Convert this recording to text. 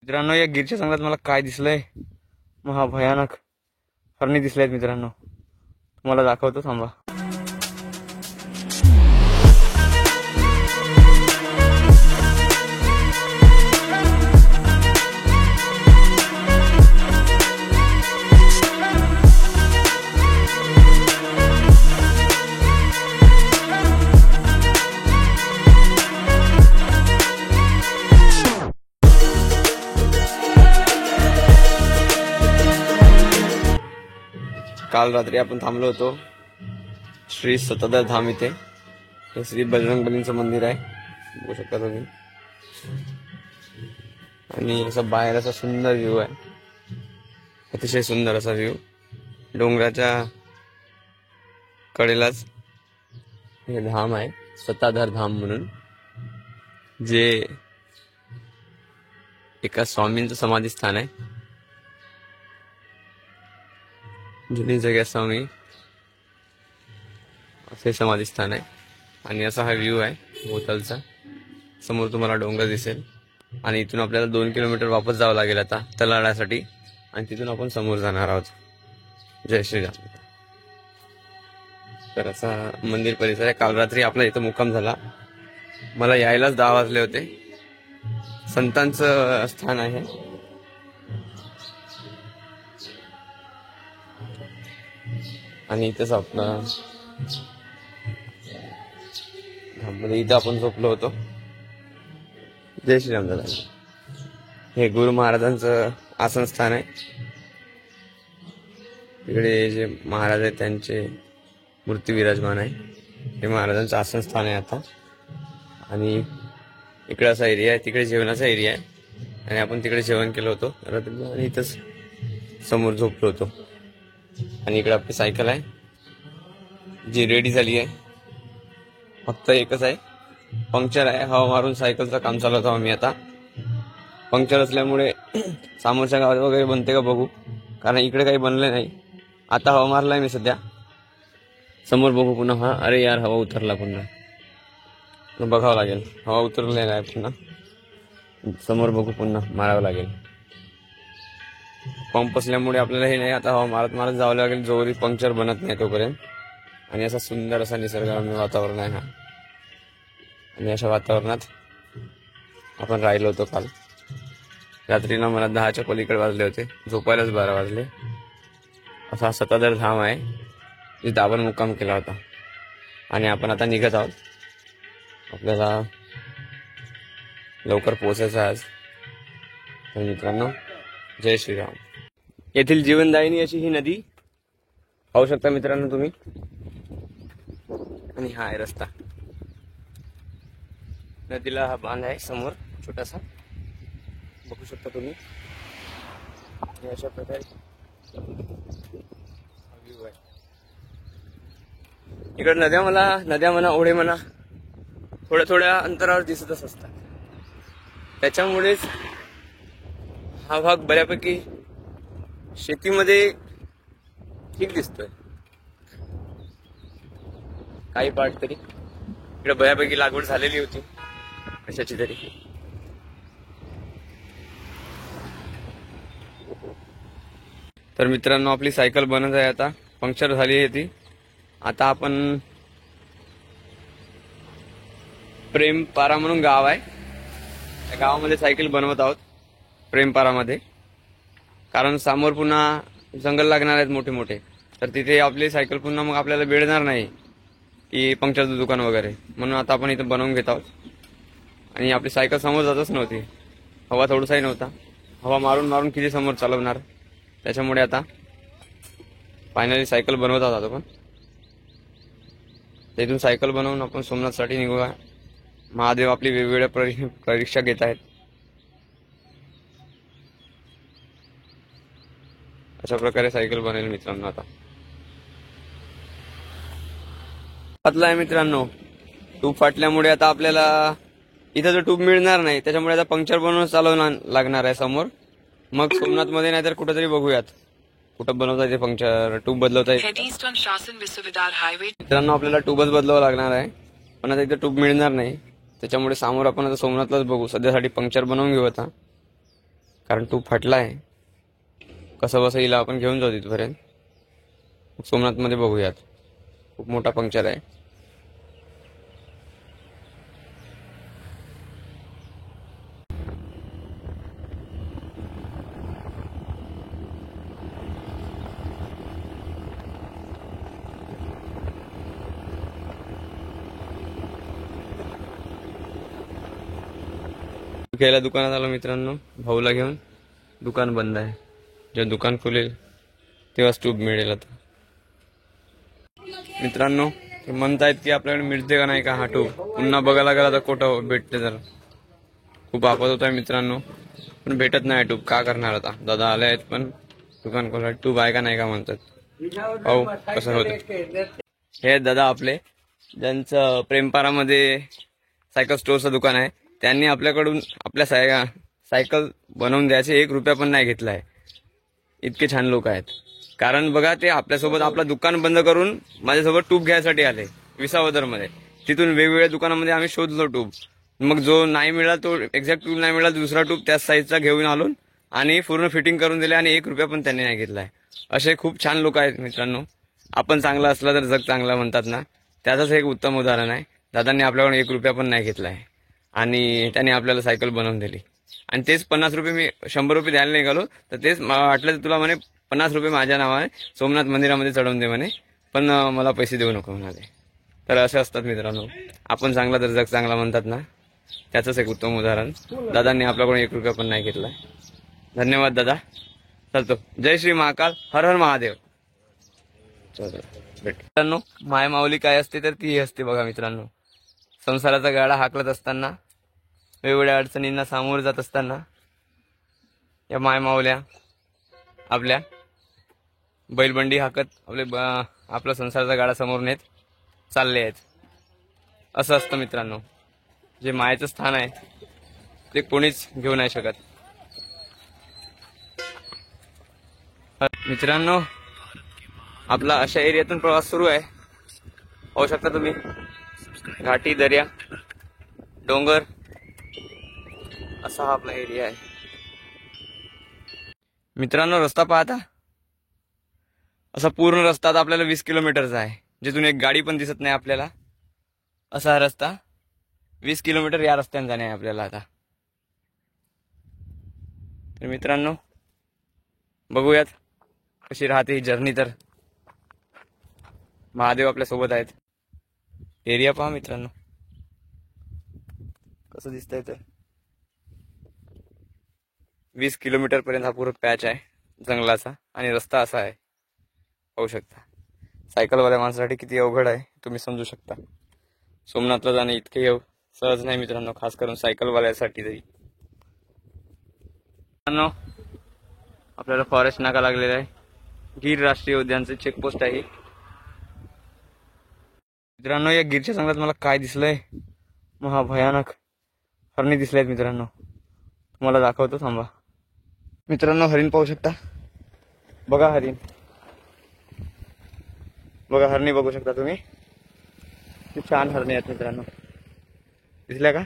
मित्रांनो, या गिरच्या जंगलात मला काय दिसलंय, महाभयानक हरणी दिसलेत मित्रांनो. तुम्हाला दाखवतो, थांबा. काल रात्री आपण थांबलो होतो श्री सताधार धाम इथे. हे श्री बजरंगबलीचं मंदिर आहे, बघू शकता तुम्ही. आणि असं बाहेर असा सुंदर व्ह्यू आहे, अतिशय सुंदर असा व्ह्यू. डोंगराच्या कडेलाच हे धाम आहे, सताधार धाम म्हणून, जे एका स्वामींचं समाधी स्थान आहे. जुनी जग्या स्वामी असे समाधी स्थान आहे. आणि असा हा व्ह्यू आहे भोवतालचा. समोर तुम्हाला डोंगर दिसेल आणि इथून आपल्याला 2 किलोमीटर वापस जावं लागेल आता तलाडासाठी. आणि तिथून आपण समोर जाणार आहोत. जय श्रीराम. तर असा मंदिर परिसर आहे. काल रात्री आपला इथं मुक्काम झाला. मला यायलाच 10 वाजले होते. संतांचं स्थान आहे. आणि इथंच आपलं धाममध्ये इथं आपण झोपलो होतो. जय श्रीराम दादा. हे गुरु महाराजांचं आसन स्थान आहे. इकडे जे महाराज आहेत त्यांचे मूर्ती विराजमान आहे. हे महाराजांचं आसन स्थान आहे आता. आणि इकडे असा एरिया आहे, तिकडे जेवणाचा एरिया आहे. आणि आपण तिकडे जेवण केलं होतं रात्री आणि इथंच समोर झोपलो होतो. आणि इकडे आपली सायकल आहे जी रेडी झाली आहे. फक्त एकच आहे, पंक्चर आहे. हवा मारून सायकलचं काम चालवतो आम्ही आता. पंक्चर असल्यामुळे समोरच्या गावात वगैरे बनते का बघू, कारण इकडे काही बनले नाही. आता हवा मारलाय मी सध्या, समोर बघू पुन्हा. हा, अरे यार, हवा उतरला पुन्हा. बघावं लागेल, हवा उतरलेला आहे पुन्हा. समोर बघू, पुन्हा मारावं लागेल. पंप असल्यामुळे आपल्याला हे नाही, आता हवा मारत मारत जावं लागेल जोरी पंक्चर बनत नाही तोपर्यंत. आणि असा सुंदर असा निसर्गरम्य वातावरण आहे हा. आणि अशा वातावरणात आपण राहिलो होतो काल रात्रीला. मला 10च्या पलीकडे वाजले होते, झोपायलाच 12 वाजले. असा सताधार धाम आहे जिथं आपण मुक्काम केला होता. आणि आपण आता निघत आहोत. आपल्याला लवकर पोहोचायचं आज. तर मित्रांनो, जय श्रीराम. येथील जीवनदायिनी अशी ही नदी पाहू शकता मित्रांनो तुम्ही. आणि हा आहे रस्ता. नदीला हा बांध आहे समोर छोटासा, बघू शकता तुम्ही. अशा प्रकारे व्ह्यू आहे. इकडे नद्या म्हणा ओढे म्हणा थोड्या थोड्या अंतरावर दिसतच असतात. त्याच्यामुळेच हा भाग बऱ्यापैकी शेतीमध्ये ठीक दिसतोय. काही पार्ट तरी इकडे बऱ्यापैकी लागवड झालेली होती कशाची तरी. तर मित्रांनो, आपली सायकल बनत आहे आता. पंक्चर झाली आहे ती. आता आपण प्रेमपारा म्हणून गाव आहे, त्या गावामध्ये सायकल बनवत आहोत. प्रेमपारामध्ये, कारण समोर पुन्हा जंगल लागणार आहेत मोठे मोठे. तर तिथे आपली सायकल पुन्हा मग आपल्याला मिळणार नाही की पंक्चरचं दुकान वगैरे. म्हणून आता आपण इथं बनवून घेत आहोत. आणि आपली सायकल समोर जातच नव्हती, हवा थोडासाही नव्हता. हवा मारून मारून किती समोर चालवणार. त्याच्यामुळे आता फायनली सायकल बनवत आहोत आपण. तिथून सायकल बनवून आपण सोमनाथसाठी निघूया. महादेव आपली वेगवेगळ्या परीक्षा घेत आहेत. अशा प्रकारे सायकल बनेल मित्रांनो. आता फाटला आहे मित्रांनो, ट्यूब फाटल्यामुळे आता आपल्याला इथं जो ट्यूब मिळणार नाही, त्याच्यामुळे आता पंक्चर बनवून चालवणार लागणार आहे समोर. मग सोमनाथ मध्ये नाहीतर कुठेतरी बघूयात कुठं बनवता येते पंक्चर, ट्यूब बदलवता येते. मित्रांनो, आपल्याला ट्यूबच बदलावं लागणार आहे, पण आता इथं ट्यूब मिळणार नाही. त्याच्यामुळे समोर आपण आता सोमनाथलाच बघू. सध्यासाठी पंक्चर बनवून घेऊ आता. कारण टूब फाटला आहे. कसं बसं हिला आपण घेऊन जाऊ तिथपर्यंत. सोमनाथमध्ये बघूयात. खूप मोठा पंक्चर आहे. गेल्या दुकानात आलो मित्रांनो, भाऊला घेऊन. दुकान बंद आहे. जेव्हा दुकान खुलेल तेव्हाच ट्यूब मिळेल. आता मित्रांनो ते म्हणतायत की आपल्याकडे मिळते का नाही का हा ट्यूब. पुन्हा बघायला गेला तर कुठं भेटते. तर खूप आपत होत आहे मित्रांनो, पण भेटत नाही ट्यूब. का करणार आता. दादा आले आहेत पण दुकान खोला. ट्यूब आहे का नाही का म्हणतात. पाहू कसं होतं. हे दादा आपले, ज्यांचं प्रेमपारामध्ये सायकल स्टोअरचं दुकान आहे. त्यांनी आपल्याकडून आपल्या सायकल बनवून द्यायचे 1 रुपया पण नाही घेतला आहे. इतके छान लोक आहेत. कारण बघा ते आपल्यासोबत आपलं दुकान बंद करून माझ्यासोबत ट्यूब घ्यायसाठी आले विसावदरमध्ये. तिथून वेगवेगळ्या दुकानामध्ये आम्ही शोधलो ट्यूब. मग जो नाही मिळाला तो एक्झॅक्ट ट्यूब नाही मिळाला, दुसरा ट्यूब त्याच साईजचा घेऊन आलो आणि पूर्ण फिटिंग करून दिले आणि 1 रुपया पण त्यांनी नाही घेतलाय. असे खूप छान लोक आहेत मित्रांनो. आपण चांगलं असलं तर जग चांगलं म्हणतात ना, त्याचंच एक उत्तम उदाहरण आहे. दादांनी आपल्याकडून 1 रुपया पण नाही घेतलाय आणि त्यांनी आपल्याला सायकल बनवून दिली. आणि तेच 50 रुपये मी 100 रुपये द्यायला निघालो तर तेच मला वाटलं तर तुला म्हणे 50 रुपये माझ्या नावाने सोमनाथ मंदिरामध्ये चढवून दे म्हणे, पण मला पैसे देऊ नको म्हणाले. तर असे असतात मित्रांनो. आपण चांगला तर जग चांगला म्हणतात ना, त्याचंच एक उत्तम उदाहरण. दादांनी आपल्याकडून 1 रुपया पण नाही घेतलाय. धन्यवाद दादा. चलतो. जय श्री महाकाल. हर हर महादेव. चलो मित्रांनो, माय माऊली काय असते तर ती असते बघा मित्रांनो. संसाराचा गाडा हाकलत असताना, वेगवेगळ्या अडचणींना सामोरे जात असताना या माय माऊल्या आपल्या बैलबंडी हाकत आपला संसाराचा गाडा समोर नेत चालले आहेत. असं असतं मित्रांनो. जे मायेचं स्थान आहे ते कोणीच घेऊ नाही शकत. मित्रांनो आपला अशा एरियातून प्रवास सुरू आहे. पाहू शकता तुम्ही, घाटी, दर्या, डोंगर, असा हा आपला एरिया आहे मित्रांनो. रस्ता पाहता, असा पूर्ण रस्ता आता आपल्याला 20 किलोमीटरचा आहे, जिथून एक गाडी पण दिसत नाही आपल्याला. असा हा रस्ता 20 किलोमीटर या रस्त्याने जाणे आहे आपल्याला आता. तर मित्रांनो बघूयात कशी राहते ही जर्नी. तर महादेव आपल्या सोबत आहेत. एरिया पहा मित्रांनो कसं दिसतंय. तर 20 किलोमीटर पर्यंत हा पूर्ण पॅच आहे जंगलाचा आणि रस्ता असा आहे. पाहू शकता. सायकलवाल्या माणसासाठी किती अवघड आहे तुम्ही समजू शकता. सोमनाथला जाणे इतके सहज नाही मित्रांनो, खास करून सायकलवाल्यासाठी तरी. मित्रांनो आपल्याला फॉरेस्ट नाका लागलेला आहे. गीर राष्ट्रीय उद्यानचे चेकपोस्ट आहे. मित्रांनो या गिरच्या जंगलात मला काय दिसलंय, महाभयानक हरणी दिसलेत मित्रांनो. तुम्हाला दाखवतो थांबा. मित्रांनो हरिण पाहू शकता. बघा हरिण, बघा हरणी बघू शकता तुम्ही. खूप छान हरणी आहेत मित्रांनो. दिसल्या का.